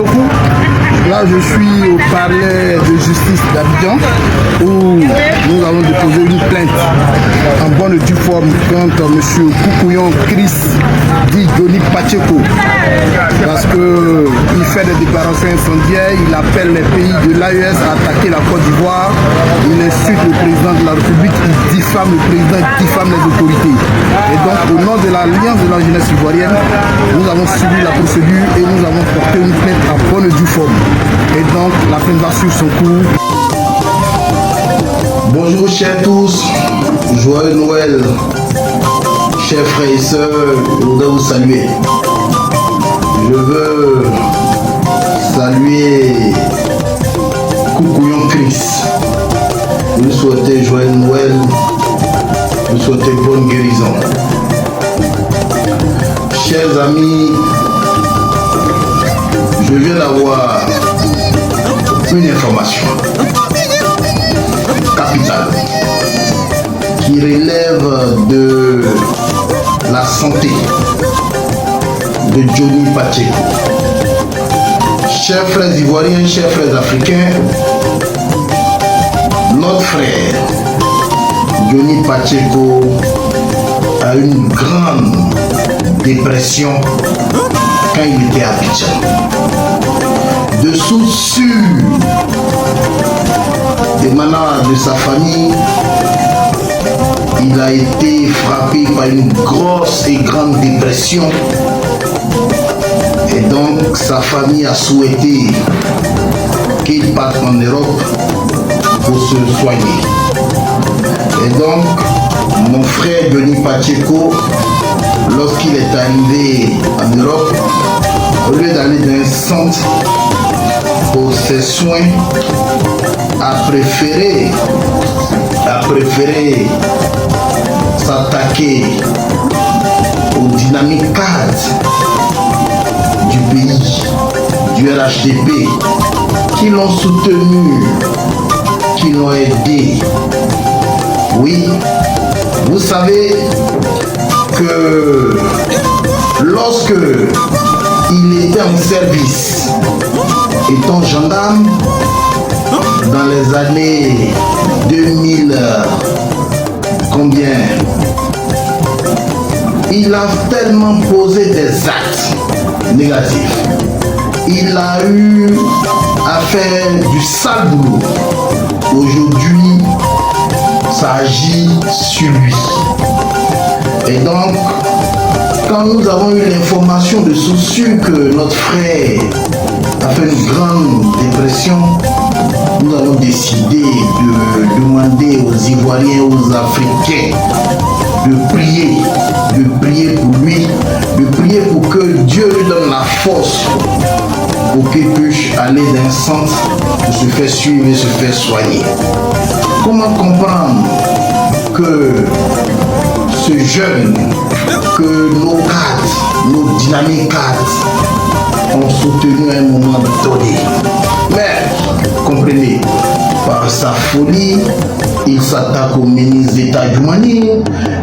beaucoup. Là, je suis au palais de justice d'Abidjan où nous avons déposé une plainte en bonne et due forme contre M. Koukouyon Chris, dit Johnny Pacheco, parce qu'il fait des déclarations incendiaires, il appelle les pays de l'AES à attaquer la Côte d'Ivoire, il insulte le président de la République, il diffame le président, il diffame les autorités. Et donc, au nom de l'Alliance de la jeunesse ivoirienne, nous avons suivi la procédure et nous avons porté une plainte en bonne et due forme. Et donc, la plainte va suivre son cours. Bonjour chers tous, joyeux Noël, chers frères et sœurs, je voudrais vous saluer. Je veux saluer Koukouyon Chris, vous souhaitez joyeux Noël, vous souhaitez bonne guérison. Chers amis, je viens d'avoir une information capitale qui relève de la santé de Johnny Pacheco. Chers frères ivoiriens, chers frères africains, notre frère Johnny Pacheco a eu une grande dépression quand il était à Abidjan. De sources sûres émanant de sa famille, il a été frappé par une grosse et grande dépression. Et donc sa famille a souhaité qu'il parte en Europe pour se soigner. Et donc mon frère Johnny Pacheco, lorsqu'il est arrivé en Europe, au lieu d'aller dans un centre pour ses soins, a préféré s'attaquer aux dynamiques cadres du pays, du RHDP, qui l'ont soutenu, qui l'ont aidé. Oui, vous savez que lorsque il était en service, étant gendarme, dans les années 2000, combien, il a tellement posé des actes négatifs. Il a eu à faire du sale boulot. Aujourd'hui, ça agit sur lui. Et donc, quand nous avons eu l'information de source que notre frère a fait une grande dépression, nous avons décidé de demander aux Ivoiriens, aux Africains de prier pour lui, de prier pour que Dieu lui donne la force pour qu'il puisse aller dans un centre pour se faire suivre et se faire soigner. Comment comprendre que ce jeune, que nos cadres, nos dynamiques cadres ont soutenu à un moment donné? Mais, comprenez, par sa folie, il s'attaque au ministre d'État du Mali,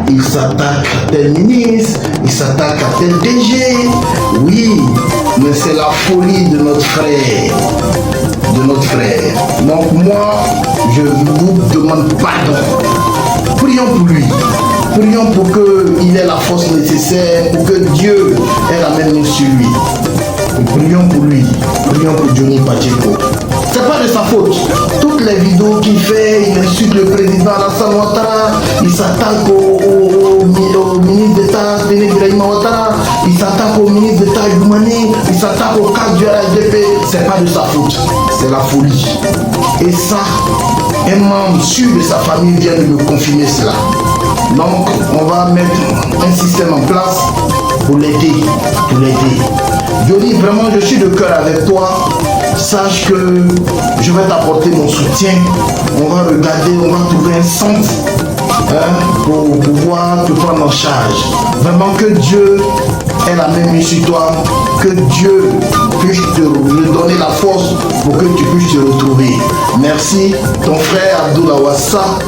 il s'attaque à tel ministre, il s'attaque à tel DG. Oui, mais c'est la folie de notre frère. Donc moi, je vous demande pardon. Prions pour lui. Prions pour qu'il ait la force nécessaire, pour que Dieu ait la main sur lui. Prions pour lui. Prions pour Johnny Pacheco. C'est pas de sa faute. Toutes les vidéos qu'il fait, il insulte le président Alassane Ouattara, il s'attaque au ministre d'État Denis Ibrahima Ouattara, il s'attaque au ministre d'État Youmani, il s'attaque au cadre du RHDP. C'est pas de sa faute, c'est la folie. Et ça, un membre sûr de sa famille vient de me confirmer cela. Donc, on va mettre un système en place pour l'aider, Johnny, vraiment, je suis de cœur avec toi. Sache que je vais t'apporter mon soutien. On va regarder, on va trouver un centre pour pouvoir te prendre en charge. Vraiment que Dieu ait la main sur toi, que Dieu puisse te donner la force pour que tu puisses te retrouver. Merci, ton frère Abdoul Awassa.